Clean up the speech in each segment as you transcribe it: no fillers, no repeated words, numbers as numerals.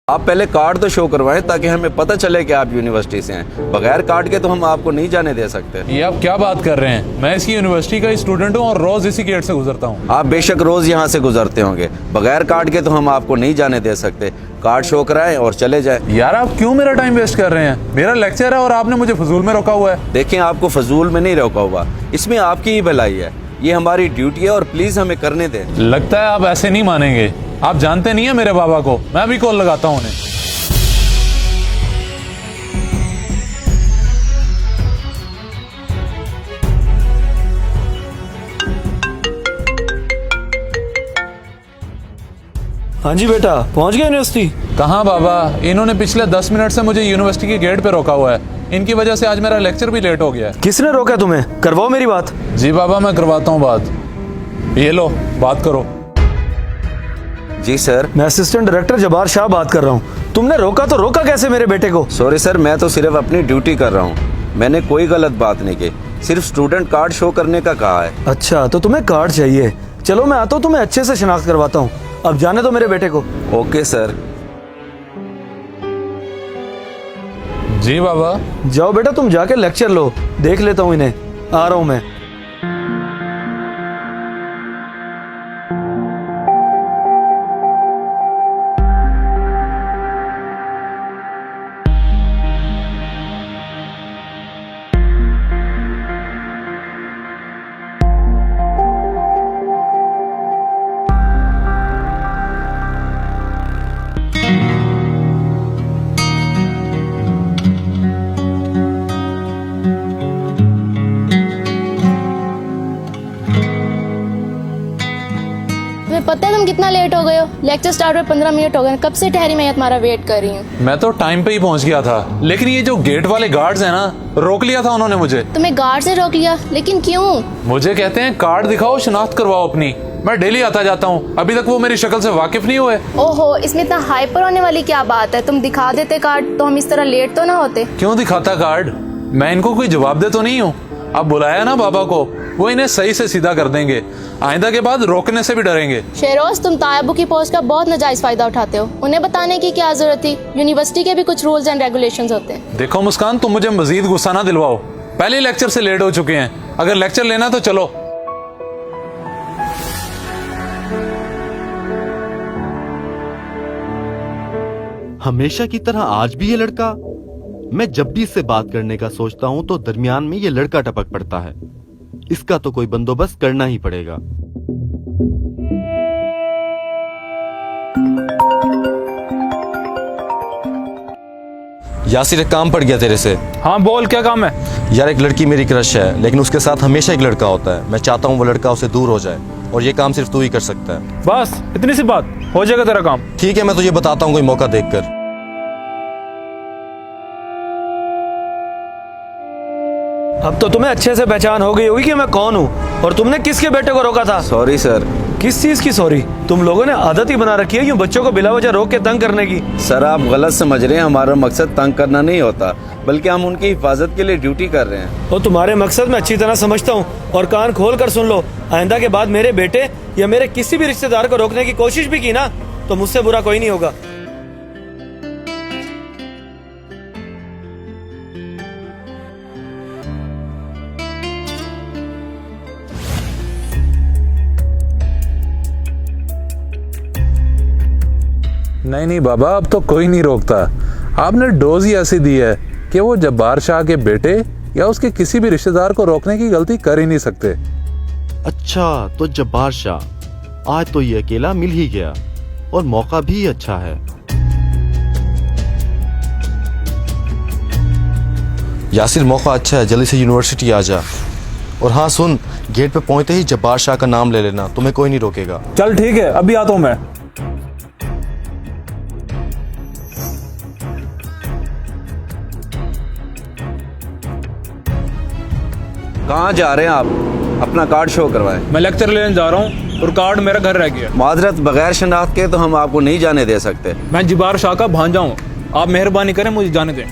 आप पहले कार्ड तो शो करवाएं ताकि हमें पता चले कि आप यूनिवर्सिटी से हैं। बगैर कार्ड के तो हम आपको नहीं जाने दे सकते। ये आप क्या बात कर रहे हैं? मैं इसकी यूनिवर्सिटी का स्टूडेंट हूँ और रोज इसी गेट से गुजरता हूँ। आप बेशक रोज यहाँ से गुजरते होंगे, बगैर कार्ड के तो हम आपको नहीं जाने दे सकते। कार्ड शो कराएं और चले जाएं। यार आप क्यों मेरा टाइम वेस्ट कर रहे हैं? मेरा लेक्चर है और आपने मुझे फजूल में रोका हुआ है। देखें, आपको फजूल में नहीं रोका हुआ, इसमें आपकी ही भलाई है। ये हमारी ड्यूटी है और प्लीज हमें करने दें। लगता है आप ऐसे नहीं मानेंगे। आप जानते नहीं है मेरे बाबा को। मैं भी कॉल लगाता हूँ उन्हें। हाँ जी बेटा, पहुंच गए यूनिवर्सिटी? कहाँ बाबा, इन्होंने पिछले 10 मिनट से मुझे यूनिवर्सिटी के गेट पे रोका हुआ है। इनकी वजह से आज मेरा लेक्चर भी लेट हो गया है। किसने रोका तुम्हें? करवाओ मेरी बात। जी बाबा, मैं करवाता हूँ बात। ये लो, बात करो। जी सर। मैं असिस्टेंट डायरेक्टर जब्बार शाह बात कर रहा हूँ। तुमने रोका तो रोका कैसे मेरे बेटे को? सॉरी सर, मैं तो सिर्फ अपनी ड्यूटी कर रहा हूँ। मैंने कोई गलत बात नहीं की, सिर्फ स्टूडेंट कार्ड शो करने का कहा है। अच्छा, तो तुम्हें कार्ड चाहिए? चलो मैं आता हूँ, तुम्हें अच्छे से शिनाख्त करवाता हूँ। अब जाने दो मेरे बेटे को। Okay sir. जी बाबा। जाओ बेटा, तुम जाके लेक्चर लो। देख लेता हूँ इन्हें, आ रहा हूँ मैं। पता है तुम कितना लेट हो गए हो? लेक्चर स्टार्ट हुए 15 मिनट हो गए। कब से ठहरी मैं तुम्हारा वेट कर रही हूँ। मैं तो टाइम पे ही पहुंच गया था, लेकिन ये जो गेट वाले गार्ड्स हैं ना, रोक लिया था उन्होंने मुझे। तुम्हें गार्ड से रोक लिया? लेकिन क्यों? मुझे कहते हैं कार्ड दिखाओ, शिनाख्त करवाओ अपनी। मैं डेली आता जाता हूँ, अभी तक वो मेरी शक्ल से वाकिफ नहीं हुए। ओहो, इसमें इतना हाइपर होने वाली क्या बात है? तुम दिखा देते कार्ड तो हम इस तरह लेट तो ना होते। क्यों दिखाता कार्ड? मैं इनको कोई जवाब दे तो नहीं हूँ? अब बुलाया ना बाबा को, वो इन्हें सही से सीधा कर देंगे। आइंदा के बाद रोकने से भी डरेंगे। शेरोज, तुम तायबू की पोस्ट का बहुत नाजायज फायदा उठाते हो। उन्हें बताने की क्या जरूरत थी? यूनिवर्सिटी के भी कुछ रूल्स एंड रेगुलेशंस होते हैं। देखो मुस्कान, तुम मुझे मजीद गुस्सा ना दिलवाओ। पहले लेक्चर से लेट हो चुके हैं। अगर लेक्चर लेना तो चलो। हमेशा की तरह आज भी ये लड़का। मैं जब भी इससे बात करने का सोचता हूँ तो दरमियान में ये लड़का टपक पड़ता है। इसका तो कोई बंदोबस्त करना ही पड़ेगा। यासिर, एक काम पड़ गया तेरे से। हाँ बोल, क्या काम है? यार, एक लड़की मेरी क्रश है, लेकिन उसके साथ हमेशा एक लड़का होता है। मैं चाहता हूँ वो लड़का उससे दूर हो जाए, और ये काम सिर्फ तू ही कर सकता है। बस इतनी सी बात, हो जाएगा तेरा काम। ठीक है, मैं तुझे बताता हूँ कोई मौका देखकर। अब तो तुम्हें अच्छे से पहचान हो गई होगी कि मैं कौन हूँ और तुमने किसके बेटे को रोका था। Sorry sir. किस चीज की सॉरी? तुम लोगों ने आदत ही बना रखी है यूं बच्चों को बिला वजह रोक के तंग करने की। सर, आप गलत समझ रहे हैं। हमारा मकसद तंग करना नहीं होता, बल्कि हम उनकी हिफाजत के लिए ड्यूटी कर रहे हैं। और तुम्हारे मकसद मैं अच्छी तरह समझता हूँ, और कान खोल कर सुन लो। आइंदा के बाद मेरे बेटे या मेरे किसी भी रिश्तेदार को रोकने की कोशिश भी की ना, तो मुझसे बुरा कोई नहीं होगा। नहीं नहीं बाबा, अब तो कोई नहीं रोकता। आपने डोज ही ऐसी दी है कि वो जब्बार शाह के बेटे या उसके किसी भी रिश्तेदार को रोकने की गलती कर ही नहीं सकते। अच्छा, तो जब्बार शाह, आज तो ये अकेला मिल ही गया, और मौका भी अच्छा है। यासिर, मौका अच्छा है, जल्दी से यूनिवर्सिटी आ जा। और हाँ सुन, गेट पे पहुंचते ही जब्बार शाह का नाम ले लेना, तुम्हें कोई नहीं रोकेगा। चल ठीक है, अभी आता हूँ मैं। कहाँ जा रहे हैं आप? अपना कार्ड शो करवाएं। मैं लेक्चर लेने जा रहा हूँ और कार्ड मेरा घर रह गया। माजरत, बगैर शनाख्त के तो हम आपको नहीं जाने दे सकते। मैं जब्बार शाह का भांजा हूँ, आप मेहरबानी करें मुझे जाने दें।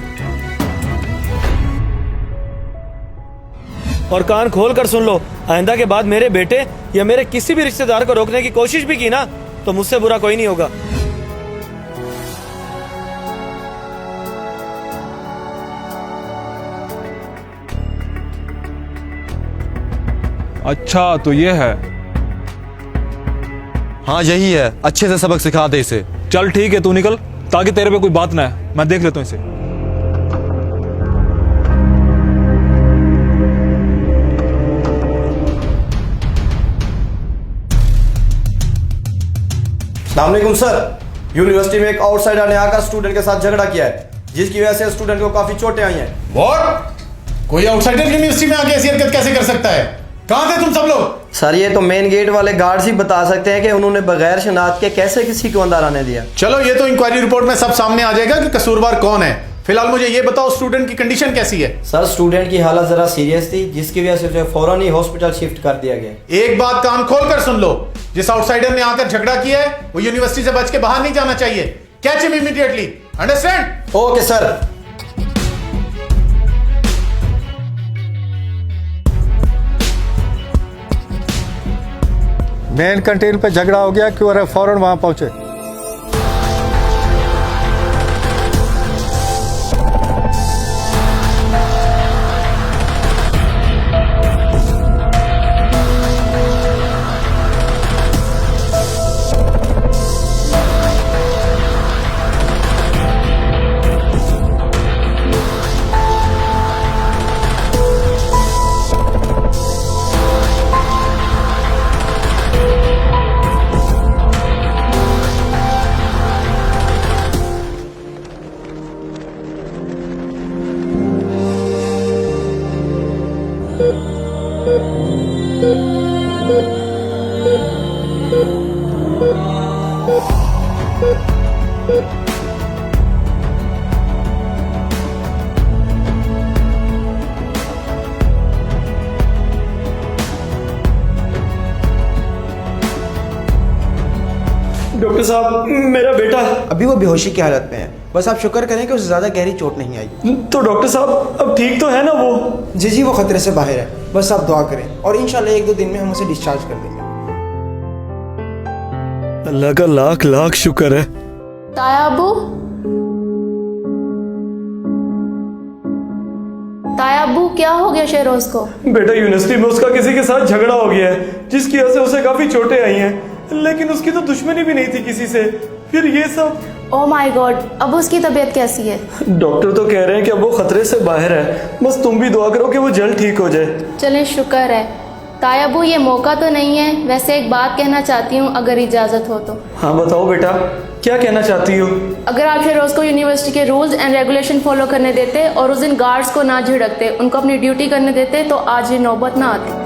और कान खोल कर सुन लो। आइंदा के बाद मेरे बेटे या मेरे किसी भी रिश्तेदार को रोकने की कोशिश भी की ना, तो मुझसे बुरा कोई नहीं होगा। अच्छा तो ये है। हाँ यही है, अच्छे से सबक सिखा दे इसे। चल ठीक है, तू निकल ताकि तेरे पे कोई बात ना है, मैं देख लेता हूँ इसे। अस्सलामुअलैकुम सर, यूनिवर्सिटी में एक आउटसाइडर ने आकर स्टूडेंट के साथ झगड़ा किया है, जिसकी वजह से स्टूडेंट को काफी चोटें आई हैं। व्हाट? कोई आउटसाइडर यूनिवर्सिटी में आके ऐसी हरकत कैसे कर सकता है? कहाँ थे तुम सब लोग? सर ये तो मेन गेट वाले गार्ड्स ही बता सकते हैं कि उन्होंने बगैर शनाख्त के कैसे किसी को अंदर आने दिया। चलो ये तो इंक्वायरी रिपोर्ट में सब सामने आ जाएगा कि कसूरवार कौन है। फिलहाल मुझे ये बताओ स्टूडेंट की कंडीशन कैसी है? सर स्टूडेंट की हालत जरा सीरियस थी, जिसकी वजह से उसे फौरन ही हॉस्पिटल शिफ्ट कर दिया गया। एक बात कान खोल कर सुन लो, जिस आउटसाइडर ने आकर झगड़ा किया है वो यूनिवर्सिटी से बच के बाहर नहीं जाना चाहिए। Catch him immediately, understand? Okay sir. Main canteen पे झगड़ा हो गया, क्यों फौरन वहां पहुंचे। डॉक्टर साहब मेरा बेटा अभी वो बेहोशी की हालत में है, बस आप शुक्र करें कि उसे ज़्यादा गहरी चोट नहीं आई। तो डॉक्टर साहब अब ठीक तो है ना वो? जी वो खतरे से बाहर है, बस आप दुआ करें और इंशाल्लाह 1-2 दिन में हम उसे डिस्चार्ज कर देंगे। अल्लाह का लाख लाख शुक्र है। तायाबू, तायाबू क्या हो गया शेरोज को? बेटा यूनिवर्सिटी में उसका किसी के साथ झगड़ा हो गया है, जिसकी वजह से उसे काफी चोटें आई हैं, लेकिन उसकी तो दुश्मनी भी नहीं थी किसी से, फिर ये सब। ओह माय गॉड, अब उसकी तबीयत कैसी है? डॉक्टर तो कह रहे हैं कि अब वो खतरे से बाहर है, बस तुम भी दुआ करो कि वो जल्द ठीक हो जाए। चलें शुक्र है। तायाबू ये मौका तो नहीं है, वैसे एक बात कहना चाहती हूँ अगर इजाज़त हो तो। हाँ बताओ बेटा, क्या कहना चाहती हो? अगर आप शेरोज को यूनिवर्सिटी के रूल्स एंड रेगुलेशन फॉलो करने देते और उस दिन गार्ड्स को ना झिड़कते, उनको अपनी ड्यूटी करने देते, तो आज ये नौबत ना आती।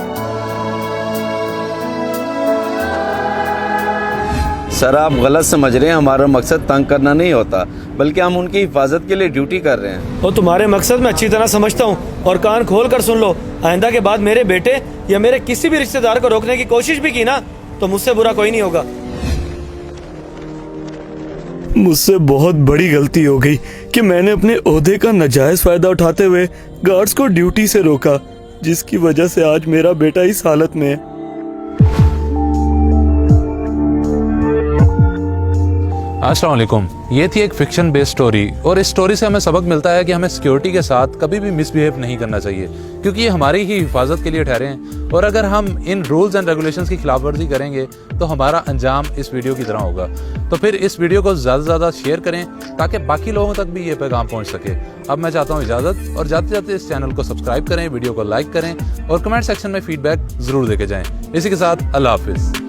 सर आप गलत समझ रहे हैं, हमारा मकसद तंग करना नहीं होता, बल्कि हम उनकी हिफाजत के लिए ड्यूटी कर रहे हैं। और तुम्हारे मकसद मैं अच्छी तरह समझता हूँ, और कान खोल कर सुन लो, आइंदा के बाद मेरे बेटे या मेरे किसी भी रिश्तेदार को रोकने की कोशिश भी की ना, तो मुझसे बुरा कोई नहीं होगा। मुझसे बहुत बड़ी गलती हो गई कि मैंने अपने ओहदे का नाजायज फायदा उठाते हुए गार्ड्स को ड्यूटी से रोका, जिसकी वजह से आज मेरा बेटा इस हालत में है। अस्सलाम वालेकुम। ये थी एक फिक्शन बेस्ड स्टोरी, और इस स्टोरी से हमें सबक मिलता है कि हमें सिक्योरिटी के साथ कभी भी मिसबिहेव नहीं करना चाहिए, क्योंकि ये हमारी ही हिफाजत के लिए ठहरे हैं, और अगर हम इन रूल्स एंड रेगुलेशंस की खिलाफवर्जी करेंगे तो हमारा अंजाम इस वीडियो की तरह होगा। तो फिर इस वीडियो को ज़्यादा से ज़्यादा शेयर करें ताकि बाकी लोगों तक भी ये पैगाम पहुँच सके। अब मैं चाहता हूँ इजाज़त, और जाते जाते इस चैनल को सब्सक्राइब करें, वीडियो को लाइक करें और कमेंट सेक्शन में फीडबैक ज़रूर देके जाएँ। इसी के साथ अल्लाह हाफिज़।